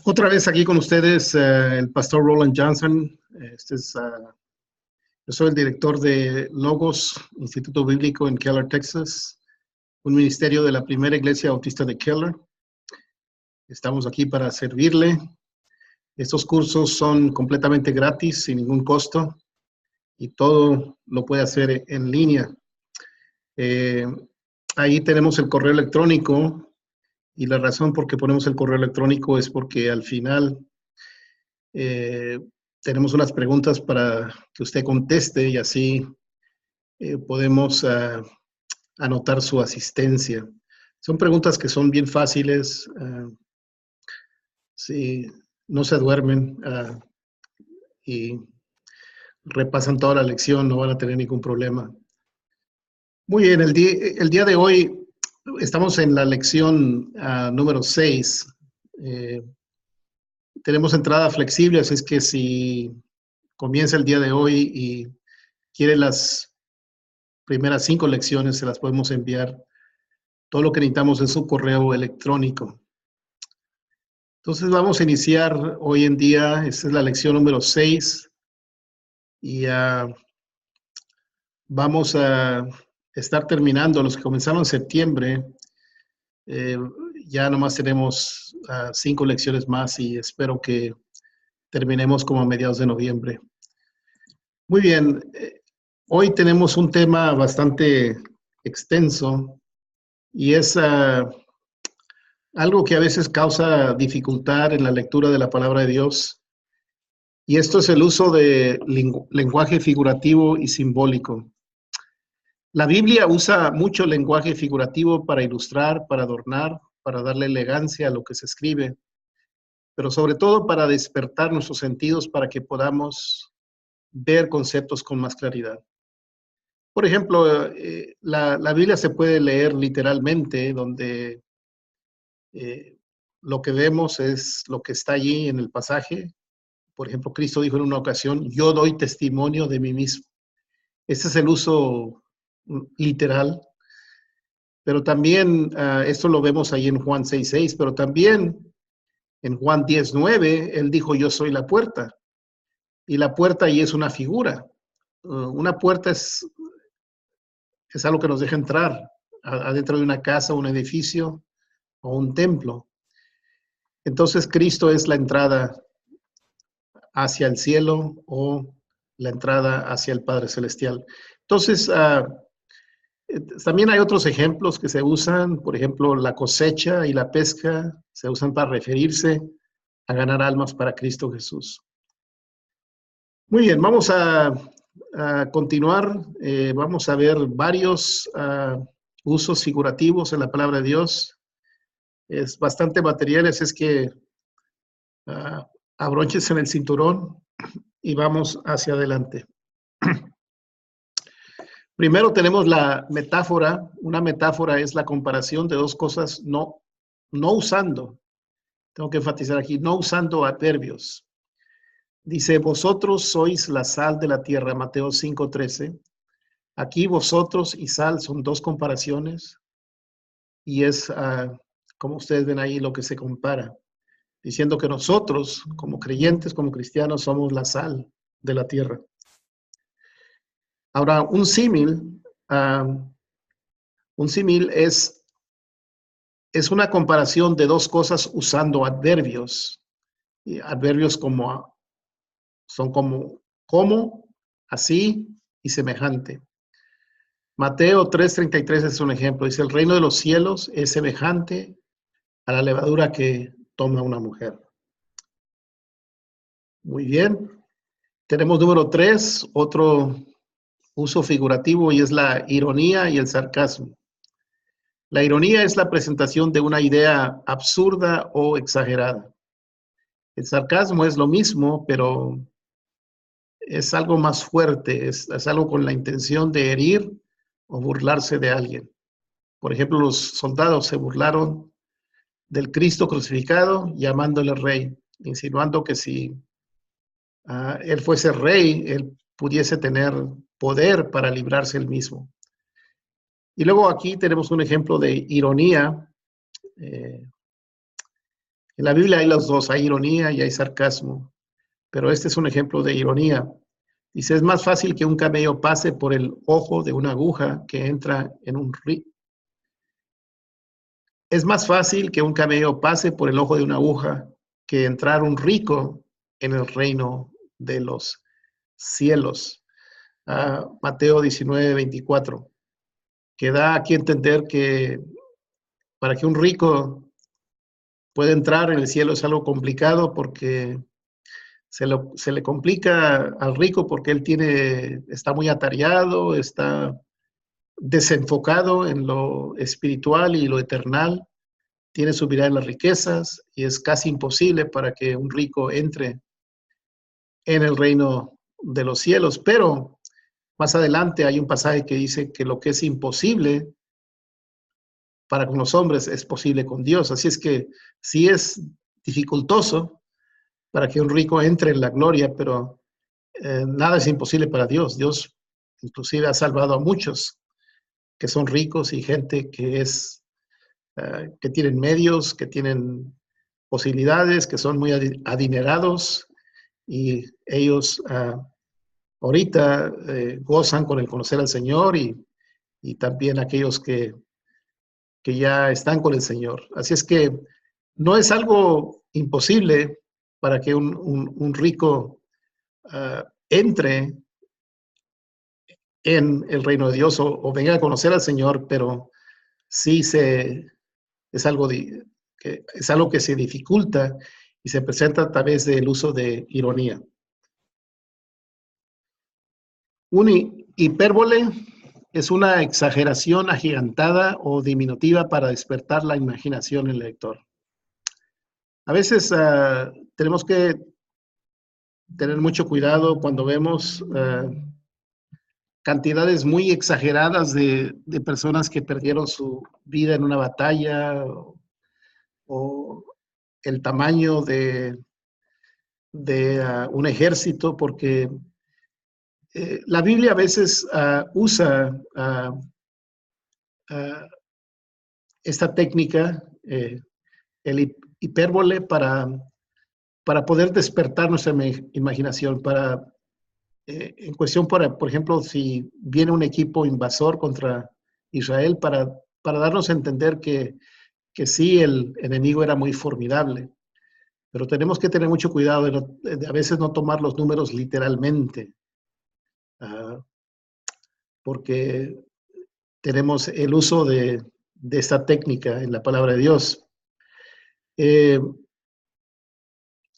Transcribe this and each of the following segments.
Otra vez aquí con ustedes, el pastor Roland Johnson. Yo soy el director de Logos, Instituto Bíblico en Keller, Texas, un ministerio de la primera iglesia bautista de Keller. Estamos aquí para servirle. Estos cursos son completamente gratis, sin ningún costo, y todo lo puede hacer en línea. Ahí tenemos el correo electrónico, y la razón por qué ponemos el correo electrónico es porque al final tenemos unas preguntas para que usted conteste y así podemos anotar su asistencia. Son preguntas que son bien fáciles. Si no se duermen y repasan toda la lección, no van a tener ningún problema. Muy bien, el día de hoy estamos en la lección número 6. Tenemos entrada flexible, así es que si comienza el día de hoy y quiere las primeras 5 lecciones, se las podemos enviar. Todo lo que necesitamos es su correo electrónico. Entonces vamos a iniciar hoy en día. Esta es la lección número 6. Y vamos a estar terminando. Los que comenzaron en septiembre, ya nomás tenemos 5 lecciones más y espero que terminemos como a mediados de noviembre. Muy bien. Hoy tenemos un tema bastante extenso y es algo que a veces causa dificultad en la lectura de la palabra de Dios. Y esto es el uso de lenguaje figurativo y simbólico. La Biblia usa mucho lenguaje figurativo para ilustrar, para adornar, para darle elegancia a lo que se escribe, pero sobre todo para despertar nuestros sentidos para que podamos ver conceptos con más claridad. Por ejemplo, la Biblia se puede leer literalmente, donde lo que vemos es lo que está allí en el pasaje. Por ejemplo, Cristo dijo en una ocasión, yo doy testimonio de mí mismo. Ese es el uso literal. Pero también, esto lo vemos ahí en Juan 6:6, pero también en Juan 10:9, él dijo, yo soy la puerta. Y la puerta ahí es una figura. Una puerta es algo que nos deja entrar adentro de una casa, un edificio o un templo. Entonces, Cristo es la entrada hacia el cielo o la entrada hacia el Padre Celestial. Entonces, también hay otros ejemplos que se usan, por ejemplo, la cosecha y la pesca se usan para referirse a ganar almas para Cristo Jesús. Muy bien, vamos a continuar. Vamos a ver varios usos figurativos en la palabra de Dios. Es bastante material, es que abróchense en el cinturón y vamos hacia adelante. Primero tenemos la metáfora. Una metáfora es la comparación de dos cosas no usando. Tengo que enfatizar aquí, no usando adverbios. Dice, vosotros sois la sal de la tierra, Mateo 5:13. Aquí vosotros y sal son dos comparaciones y es, como ustedes ven ahí, lo que se compara. Diciendo que nosotros, como creyentes, como cristianos, somos la sal de la tierra. Ahora, un símil es una comparación de dos cosas usando adverbios. Y adverbios son como, así y semejante. Mateo 3:33 es un ejemplo. Dice, el reino de los cielos es semejante a la levadura que toma una mujer. Muy bien. Tenemos número 3, otro uso figurativo, y es la ironía y el sarcasmo. La ironía es la presentación de una idea absurda o exagerada. El sarcasmo es lo mismo, pero es algo más fuerte, es algo con la intención de herir o burlarse de alguien. Por ejemplo, los soldados se burlaron del Cristo crucificado llamándole rey, insinuando que si él fuese rey, él pudiese tener poder para librarse él mismo. Y luego aquí tenemos un ejemplo de ironía. En la Biblia hay los dos, hay ironía y hay sarcasmo, pero este es un ejemplo de ironía. Dice, es más fácil que un camello pase por el ojo de una aguja que entra en un río. Es más fácil que un camello pase por el ojo de una aguja que entrar un rico en el reino de los cielos. Mateo 19:24, que da aquí a entender que para que un rico pueda entrar en el cielo es algo complicado porque se le complica al rico porque él está muy atareado, está desenfocado en lo espiritual y lo eternal, tiene su mirada en las riquezas y es casi imposible para que un rico entre en el reino de los cielos. Pero más adelante hay un pasaje que dice que lo que es imposible para con los hombres es posible con Dios. Así es que sí es dificultoso para que un rico entre en la gloria, pero nada es imposible para Dios. Dios inclusive ha salvado a muchos que son ricos y gente que tienen medios, que tienen posibilidades, que son muy adinerados y ellos ahorita gozan con el conocer al Señor y también aquellos que ya están con el Señor. Así es que no es algo imposible para que un rico entre en el reino de Dios o venga a conocer al Señor, pero sí es algo, es algo que se dificulta y se presenta a través del uso de ironía. Un hipérbole es una exageración agigantada o diminutiva para despertar la imaginación en el lector. A veces tenemos que tener mucho cuidado cuando vemos cantidades muy exageradas de personas que perdieron su vida en una batalla o el tamaño de un ejército, porque la Biblia a veces usa esta técnica, el hipérbole, para poder despertar nuestra imaginación, en cuestión, por ejemplo, si viene un equipo invasor contra Israel, para darnos a entender que sí, el enemigo era muy formidable, pero tenemos que tener mucho cuidado de a veces no tomar los números literalmente, porque tenemos el uso de esta técnica en la palabra de Dios.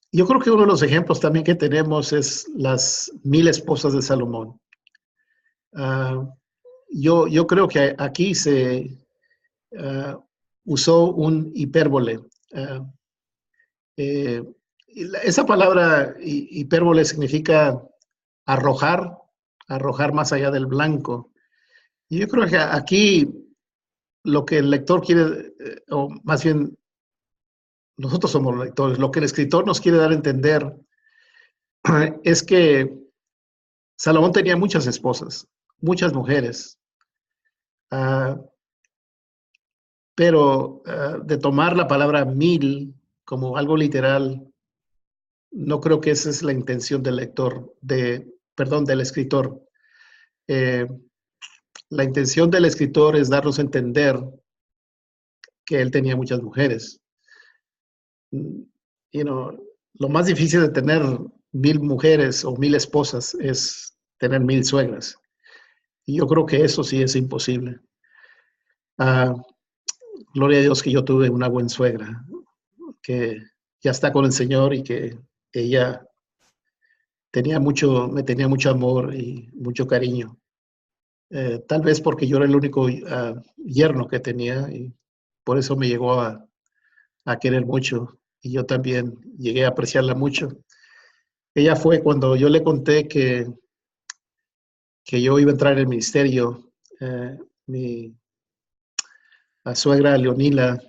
Yo creo que uno de los ejemplos también que tenemos es las 1000 esposas de Salomón. Yo creo que aquí se usó un hipérbole. Esa palabra hipérbole significa arrojar más allá del blanco. Y yo creo que aquí lo que el lector quiere, o más bien nosotros somos los lectores, lo que el escritor nos quiere dar a entender es que Salomón tenía muchas esposas, muchas mujeres, pero de tomar la palabra 1000 como algo literal, no creo que esa es la intención del lector, del escritor. La intención del escritor es darnos a entender que él tenía muchas mujeres. Lo más difícil de tener 1000 mujeres o 1000 esposas es tener 1000 suegras. Y yo creo que eso sí es imposible. Gloria a Dios que yo tuve una buena suegra, que ya está con el Señor y que ella me tenía mucho amor y mucho cariño. Tal vez porque yo era el único yerno que tenía y por eso me llegó a querer mucho y yo también llegué a apreciarla mucho. Ella fue cuando yo le conté que yo iba a entrar en el ministerio, la suegra Leonila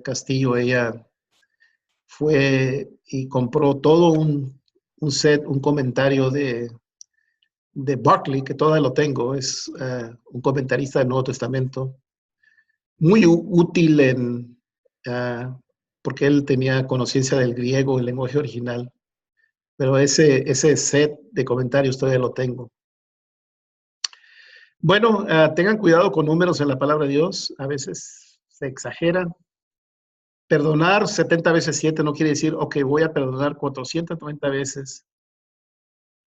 Castillo, ella fue y compró todo un set, un comentario de Barclay, que todavía lo tengo, es un comentarista del Nuevo Testamento, muy útil porque él tenía conciencia del griego, el lenguaje original. Pero ese set de comentarios todavía lo tengo. Bueno, tengan cuidado con números en la palabra de Dios. A veces se exageran. Perdonar 70 veces 7 no quiere decir, ok, voy a perdonar 490 veces,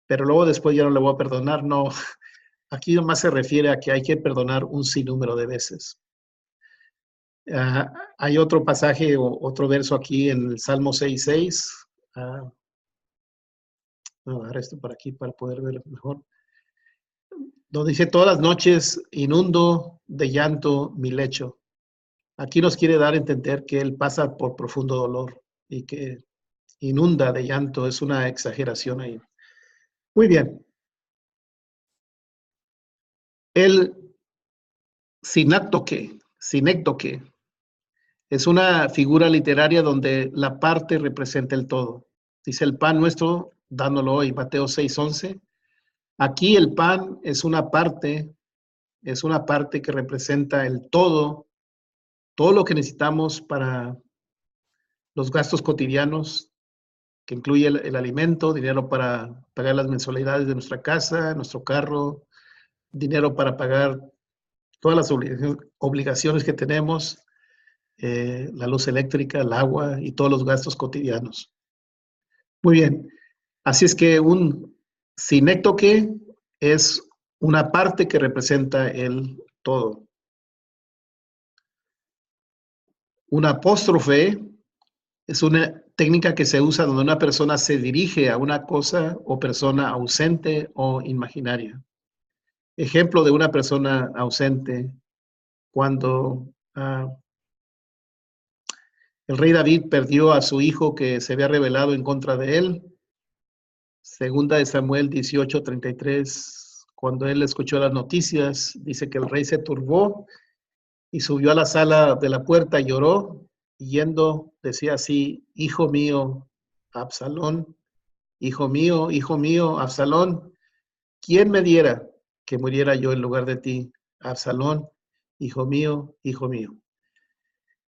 pero luego después ya no le voy a perdonar. No, aquí nomás se refiere a que hay que perdonar un sinnúmero de veces. Hay otro pasaje o otro verso aquí en el Salmo 6:6. Voy a bajar esto para aquí para poder ver mejor. Donde dice, todas las noches inundo de llanto mi lecho. Aquí nos quiere dar a entender que él pasa por profundo dolor y que inunda de llanto. Es una exageración ahí. Muy bien. El sinécdoque es una figura literaria donde la parte representa el todo. Dice el pan nuestro, dándolo hoy, Mateo 6:11. Aquí el pan es una parte que representa el todo lo que necesitamos para los gastos cotidianos, que incluye el alimento, dinero para pagar las mensualidades de nuestra casa, nuestro carro, dinero para pagar todas las obligaciones que tenemos, la luz eléctrica, el agua y todos los gastos cotidianos. Muy bien, así es que un sinécdoque es una parte que representa el todo. Un apóstrofe es una técnica que se usa donde una persona se dirige a una cosa o persona ausente o imaginaria. Ejemplo de una persona ausente, cuando el rey David perdió a su hijo que se había rebelado en contra de él. Segunda de Samuel 18:33, cuando él escuchó las noticias, dice que el rey se turbó y subió a la sala de la puerta y lloró, y yendo decía así, hijo mío, Absalón, hijo mío, Absalón, ¿quién me diera que muriera yo en lugar de ti? Absalón, hijo mío, hijo mío.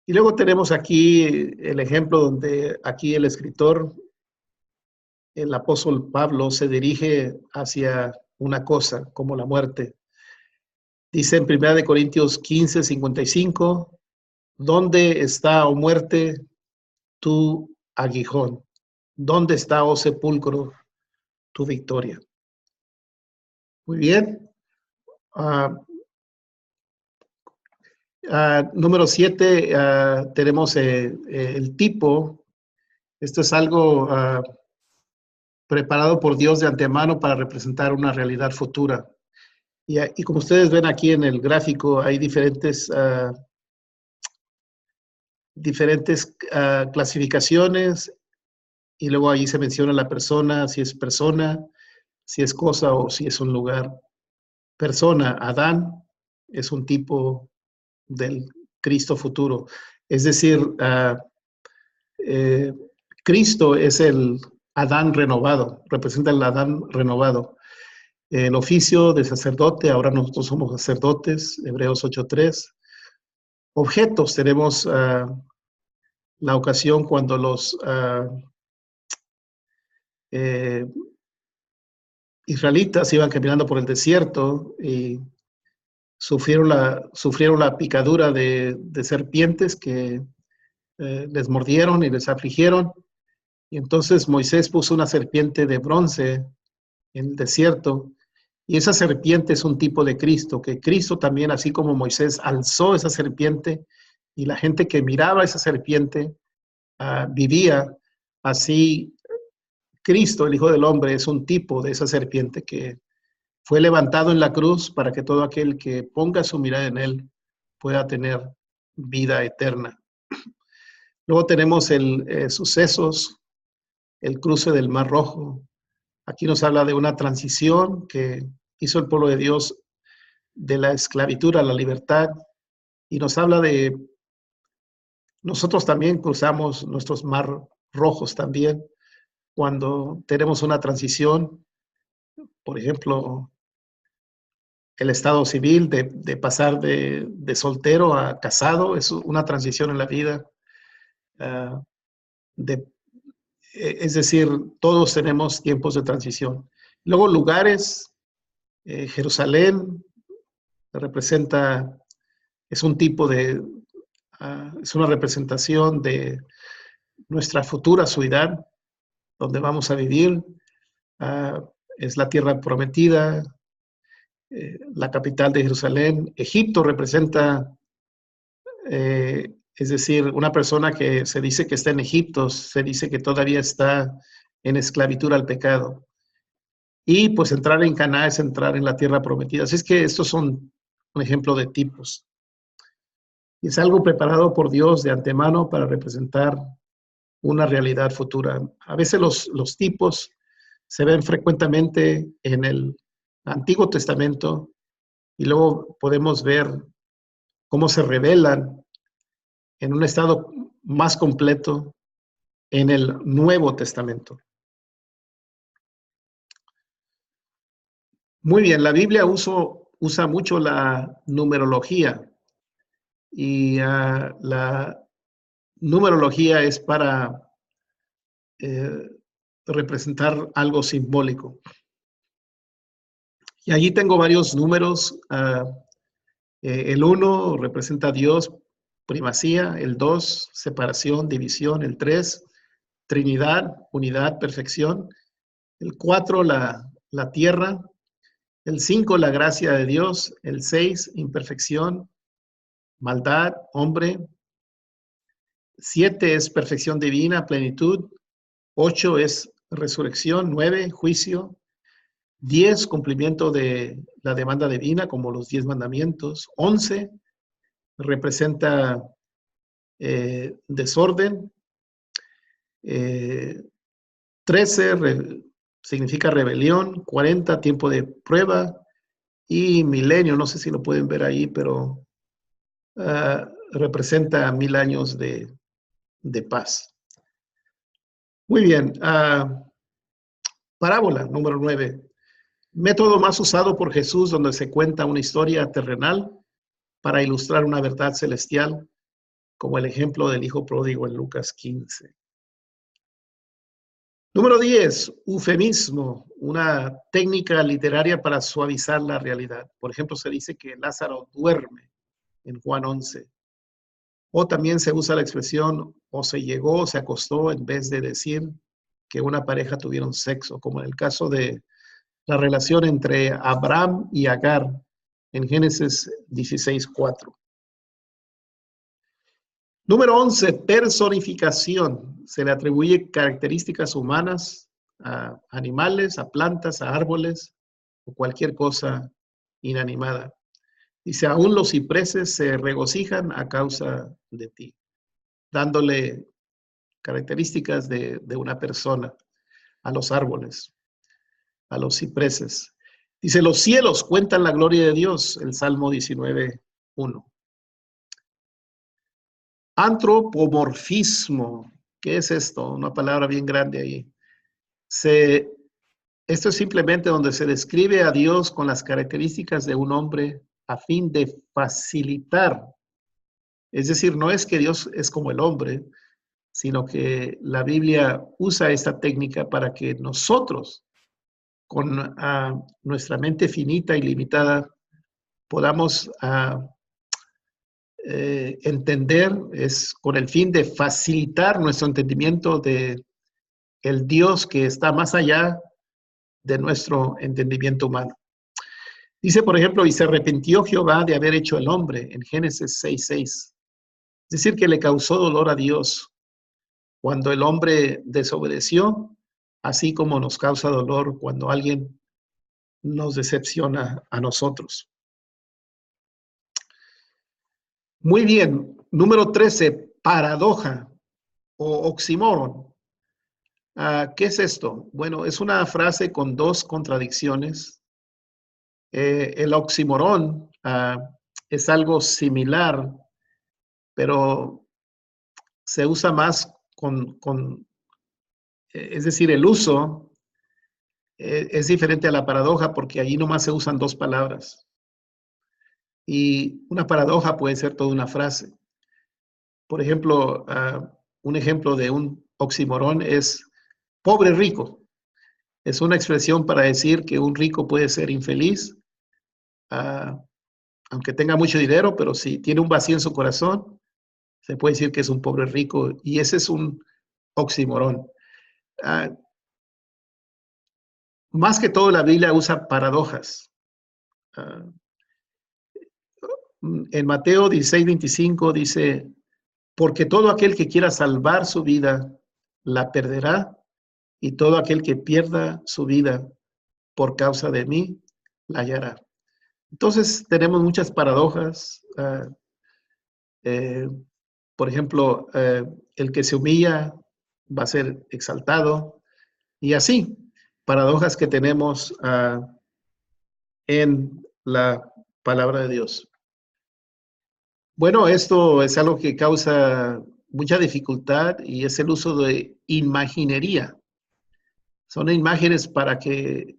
Y luego tenemos aquí el ejemplo donde aquí el escritor, el apóstol Pablo, se dirige hacia una cosa como la muerte. Dice en 1 Corintios 15:55, ¿dónde está, oh muerte, tu aguijón? ¿Dónde está, oh sepulcro, tu victoria? Muy bien. Número 7, tenemos el tipo. Esto es algo preparado por Dios de antemano para representar una realidad futura. Y como ustedes ven aquí en el gráfico, hay diferentes clasificaciones, y luego ahí se menciona la persona, si es cosa o si es un lugar. Persona, Adán, es un tipo del Cristo futuro. Es decir, Cristo es el Adán renovado, representa el Adán renovado. El oficio de sacerdote, ahora nosotros somos sacerdotes, Hebreos 8:3. Objetos, tenemos la ocasión cuando los israelitas iban caminando por el desierto y sufrieron la picadura de serpientes que les mordieron y les afligieron. Y entonces Moisés puso una serpiente de bronce en el desierto, y esa serpiente es un tipo de Cristo, que Cristo también, así como Moisés alzó esa serpiente, y la gente que miraba esa serpiente vivía, así Cristo, el Hijo del Hombre, es un tipo de esa serpiente que fue levantado en la cruz para que todo aquel que ponga su mirada en él pueda tener vida eterna. Luego tenemos sucesos, el cruce del Mar Rojo. Aquí nos habla de una transición que hizo el pueblo de Dios de la esclavitud a la libertad, y nos habla de nosotros también cruzamos nuestros mar rojos también cuando tenemos una transición, por ejemplo, el estado civil de pasar de soltero a casado, es una transición en la vida. ah, de, es decir, todos tenemos tiempos de transición. Luego lugares, Jerusalén representa, es un tipo de, es una representación de nuestra futura ciudad, donde vamos a vivir. Es la tierra prometida, la capital de Jerusalén. Egipto representa, es decir, una persona que se dice que está en Egipto, se dice que todavía está en esclavitud al pecado. Y pues entrar en Canaán es entrar en la tierra prometida. Así es que estos son un ejemplo de tipos. Y es algo preparado por Dios de antemano para representar una realidad futura. A veces los tipos se ven frecuentemente en el Antiguo Testamento y luego podemos ver cómo se revelan en un estado más completo en el Nuevo Testamento. Muy bien, la Biblia usa mucho la numerología y la numerología es para representar algo simbólico. Y allí tengo varios números. El 1 representa a Dios, primacía. El 2, separación, división. El 3, Trinidad, unidad, perfección. El 4, la tierra. El 5, la gracia de Dios. El 6, imperfección, maldad, hombre. 7 es perfección divina, plenitud. 8 es resurrección. 9, juicio. 10, cumplimiento de la demanda divina, como los 10 mandamientos. 11, representa desorden. 13, significa rebelión. 40, tiempo de prueba. Y milenio, no sé si lo pueden ver ahí, pero representa 1000 años de paz. Muy bien. Parábola número 9. Método más usado por Jesús, donde se cuenta una historia terrenal para ilustrar una verdad celestial, como el ejemplo del hijo pródigo en Lucas 15. Número 10, eufemismo, una técnica literaria para suavizar la realidad. Por ejemplo, se dice que Lázaro duerme en Juan 11. O también se usa la expresión o se llegó o se acostó en vez de decir que una pareja tuvieron sexo, como en el caso de la relación entre Abraham y Agar en Génesis 16:4. Número 11, personificación. Se le atribuye características humanas a animales, a plantas, a árboles o cualquier cosa inanimada. Dice, aún los cipreses se regocijan a causa de ti, dándole características de una persona a los árboles, a los cipreses. Dice, los cielos cuentan la gloria de Dios, el Salmo 19:1. Antropomorfismo. ¿Qué es esto? Una palabra bien grande ahí. Esto es simplemente donde se describe a Dios con las características de un hombre a fin de facilitar. Es decir, no es que Dios es como el hombre, sino que la Biblia usa esta técnica para que nosotros, con nuestra mente finita y limitada, podamos entender, es con el fin de facilitar nuestro entendimiento de el Dios que está más allá de nuestro entendimiento humano. Dice, por ejemplo, y se arrepintió Jehová de haber hecho el hombre en Génesis 6:6. Es decir, que le causó dolor a Dios cuando el hombre desobedeció, así como nos causa dolor cuando alguien nos decepciona a nosotros. Muy bien. Número 13, paradoja o oxímoron. ¿Qué es esto? Bueno, es una frase con dos contradicciones. El oxímoron es algo similar, pero se usa más es decir, el uso es diferente a la paradoja porque allí nomás se usan dos palabras. Y una paradoja puede ser toda una frase. Por ejemplo, un ejemplo de un oxímoron es pobre rico. Es una expresión para decir que un rico puede ser infeliz, uh, aunque tenga mucho dinero, pero si tiene un vacío en su corazón, se puede decir que es un pobre rico, y ese es un oxímoron. Más que todo la Biblia usa paradojas. En Mateo 16:25 dice, porque todo aquel que quiera salvar su vida, la perderá, y todo aquel que pierda su vida por causa de mí, la hallará. Entonces tenemos muchas paradojas. Por ejemplo, el que se humilla va a ser exaltado, y así, paradojas que tenemos en la palabra de Dios. Bueno, esto es algo que causa mucha dificultad y es el uso de imaginería. Son imágenes para que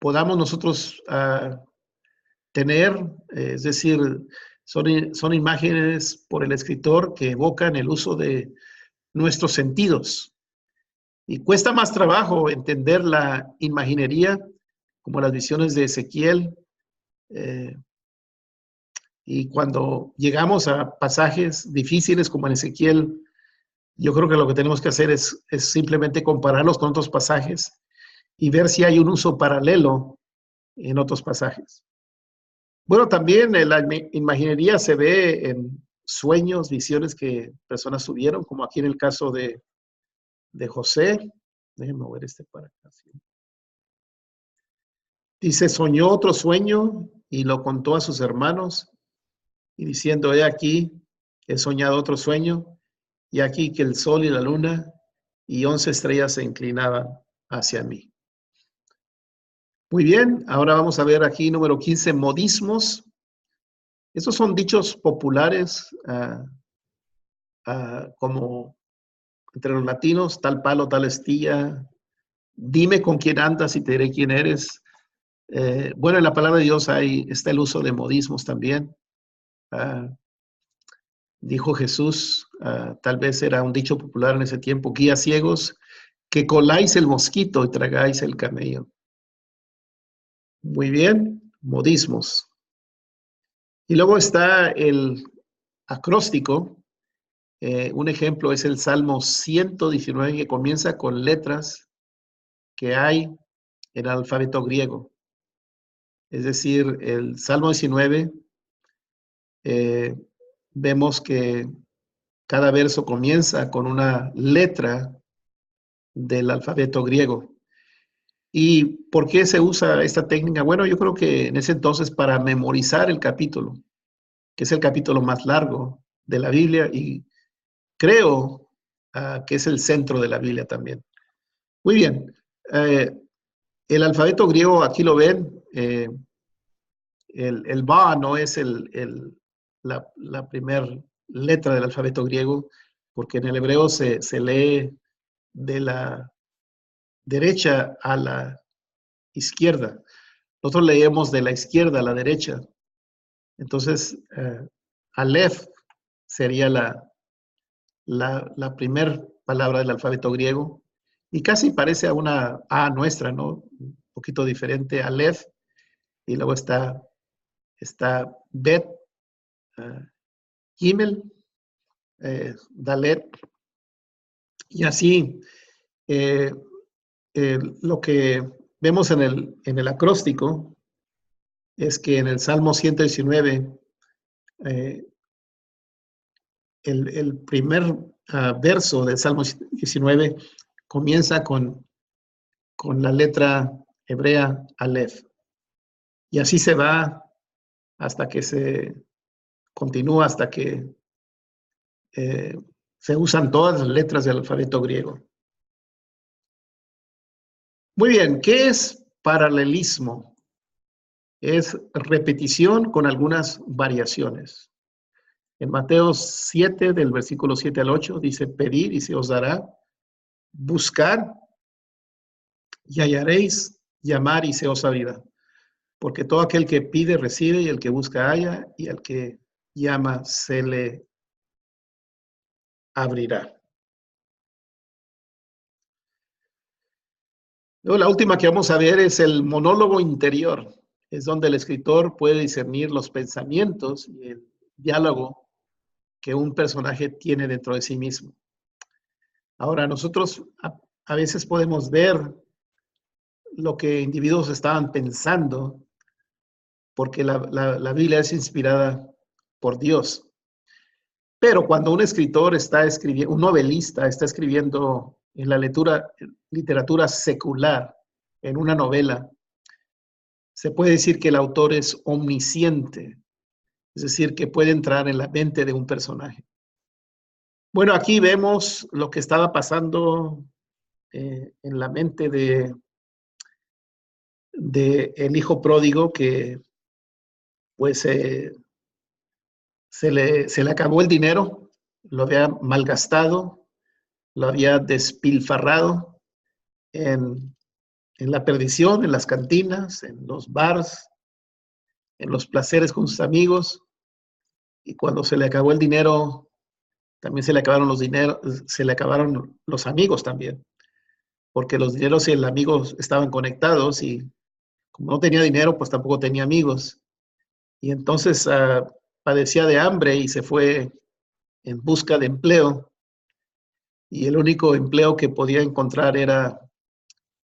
podamos nosotros tener, es decir, son imágenes por el escritor que evocan el uso de nuestros sentidos. Y cuesta más trabajo entender la imaginería, como las visiones de Ezequiel. Y cuando llegamos a pasajes difíciles como en Ezequiel, yo creo que lo que tenemos que hacer es simplemente compararlos con otros pasajes y ver si hay un uso paralelo en otros pasajes. Bueno, también la imaginería se ve en sueños, visiones que personas tuvieron, como aquí en el caso de José. Déjenme mover para acá. ¿Sí? Dice, soñó otro sueño y lo contó a sus hermanos y diciendo, he aquí, he soñado otro sueño y aquí que el sol y la luna y 11 estrellas se inclinaban hacia mí. Muy bien, ahora vamos a ver aquí número 15, modismos. Estos son dichos populares como entre los latinos, tal palo, tal astilla, dime con quién andas y te diré quién eres. Bueno, en la palabra de Dios está el uso de modismos también. Dijo Jesús, tal vez era un dicho popular en ese tiempo, guías ciegos, que coláis el mosquito y tragáis el camello. Muy bien, modismos. Y luego está el acróstico. Un ejemplo es el Salmo 119, que comienza con letras que hay en el alfabeto griego. Es decir, el Salmo 19, vemos que cada verso comienza con una letra del alfabeto griego. ¿Y por qué se usa esta técnica? Bueno, yo creo que en ese entonces para memorizar el capítulo, que es el capítulo más largo de la Biblia y creo que es el centro de la Biblia también. Muy bien. El alfabeto griego, aquí lo ven, el Ba no es la primera letra del alfabeto griego, porque en el hebreo se lee de la derecha a la izquierda. Nosotros leemos de la izquierda a la derecha. Entonces, Aleph sería la primera palabra del alfabeto griego y casi parece a una A nuestra, ¿no? Un poquito diferente, Aleph, y luego está Bet, Gimel, Dalet, y así lo que vemos en el acróstico es que en el Salmo 119, el primer verso del Salmo 19 comienza con la letra hebrea Aleph. Y así se va hasta que se continúa, hasta que se usan todas las letras del alfabeto griego. Muy bien, ¿qué es paralelismo? Es repetición con algunas variaciones. En Mateo 7, del versículo 7 al 8, dice, pedid y se os dará, buscar y hallaréis, llamar y se os abrirá. Porque todo aquel que pide, recibe, y el que busca, halla, y al que llama, se le abrirá. Luego, la última que vamos a ver es el monólogo interior. Es donde el escritor puede discernir los pensamientos y el diálogo que un personaje tiene dentro de sí mismo. Ahora, nosotros a veces podemos ver lo que individuos estaban pensando porque la Biblia es inspirada por Dios. Pero cuando un escritor está escribiendo, un novelista está escribiendo en la literatura secular, en una novela, se puede decir que el autor es omnisciente, es decir, que puede entrar en la mente de un personaje. Bueno, aquí vemos lo que estaba pasando en la mente de el hijo pródigo que pues se le acabó el dinero, lo había malgastado, lo había despilfarrado en, en la perdición, en las cantinas, en los bars, en los placeres con sus amigos. Y cuando se le acabó el dinero, también se le acabaron los dineros, se le acabaron los amigos también, porque los dineros y el amigo estaban conectados y como no tenía dinero, pues tampoco tenía amigos. Y entonces padecía de hambre y se fue en busca de empleo. Y el único empleo que podía encontrar era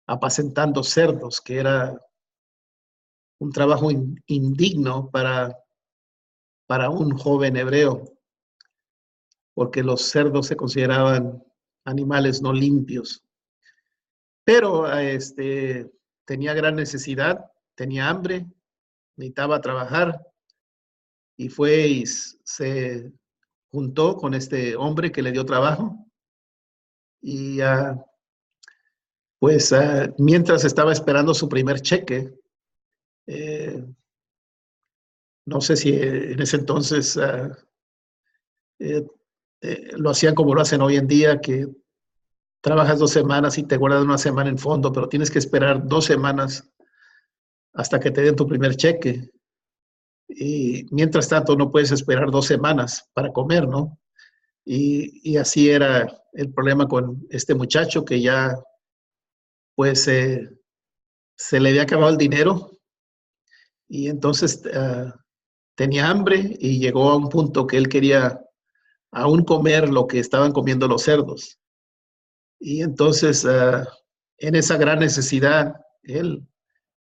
apacentando cerdos, que era un trabajo indigno para un joven hebreo, porque los cerdos se consideraban animales no limpios. Pero tenía gran necesidad, tenía hambre, necesitaba trabajar y fue y se juntó con este hombre que le dio trabajo y pues mientras estaba esperando su primer cheque, eh, no sé si en ese entonces eh, lo hacían como lo hacen hoy en día, que trabajas 2 semanas y te guardan una semana en fondo, pero tienes que esperar 2 semanas hasta que te den tu primer cheque. Y mientras tanto no puedes esperar 2 semanas para comer, ¿no? Y así era el problema con este muchacho que ya pues se le había acabado el dinero y entonces tenía hambre y llegó a un punto que él quería aún comer lo que estaban comiendo los cerdos. Y entonces en esa gran necesidad, él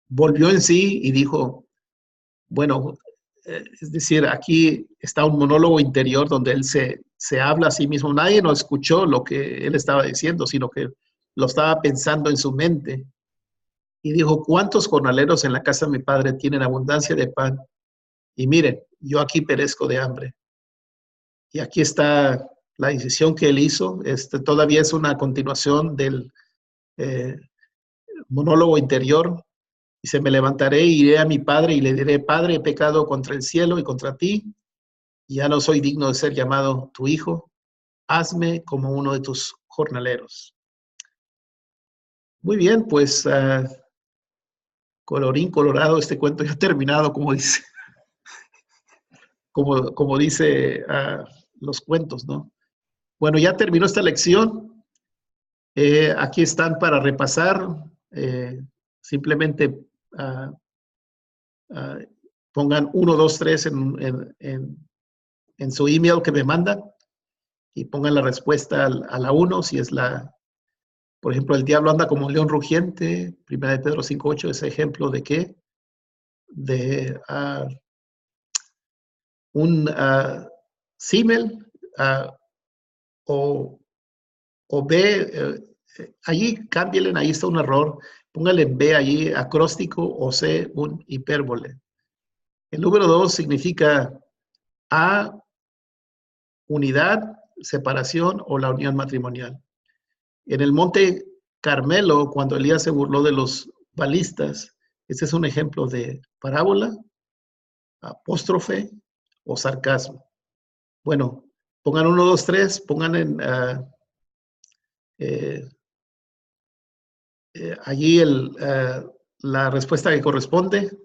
volvió en sí y dijo, bueno, es decir, aquí está un monólogo interior donde él se habla a sí mismo. Nadie no escuchó lo que él estaba diciendo, sino que lo estaba pensando en su mente. Y dijo, ¿cuántos jornaleros en la casa de mi padre tienen abundancia de pan? Y miren, yo aquí perezco de hambre. Y aquí está la decisión que él hizo. Todavía es una continuación del eh, monólogo interior. Dice, me levantaré y iré a mi padre y le diré, Padre, he pecado contra el cielo y contra ti, y ya no soy digno de ser llamado tu hijo. Hazme como uno de tus jornaleros. Muy bien, pues colorín colorado, este cuento ya ha terminado, como dice los cuentos, ¿no? Bueno, ya terminó esta lección. Aquí están para repasar. Simplemente uh, uh, pongan 1, 2, 3 en su email que me mandan y pongan la respuesta a la 1, si es por ejemplo, el diablo anda como un león rugiente, 1 Pedro 5:8, ese ejemplo de qué, de un símil o, o B, allí cámbienle, ahí está un error, póngale B allí acróstico o C un hipérbole. El número 2 significa A, unidad, separación o la unión matrimonial. En el monte Carmelo, cuando Elías se burló de los balistas, este es un ejemplo de parábola, apóstrofe o sarcasmo. Bueno, pongan 1, 2, 3, pongan allí la respuesta que corresponde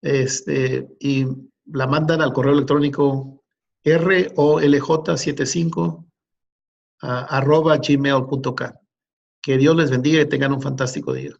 y la mandan al correo electrónico ROLJ75 @gmail.com. Que Dios les bendiga y tengan un fantástico día.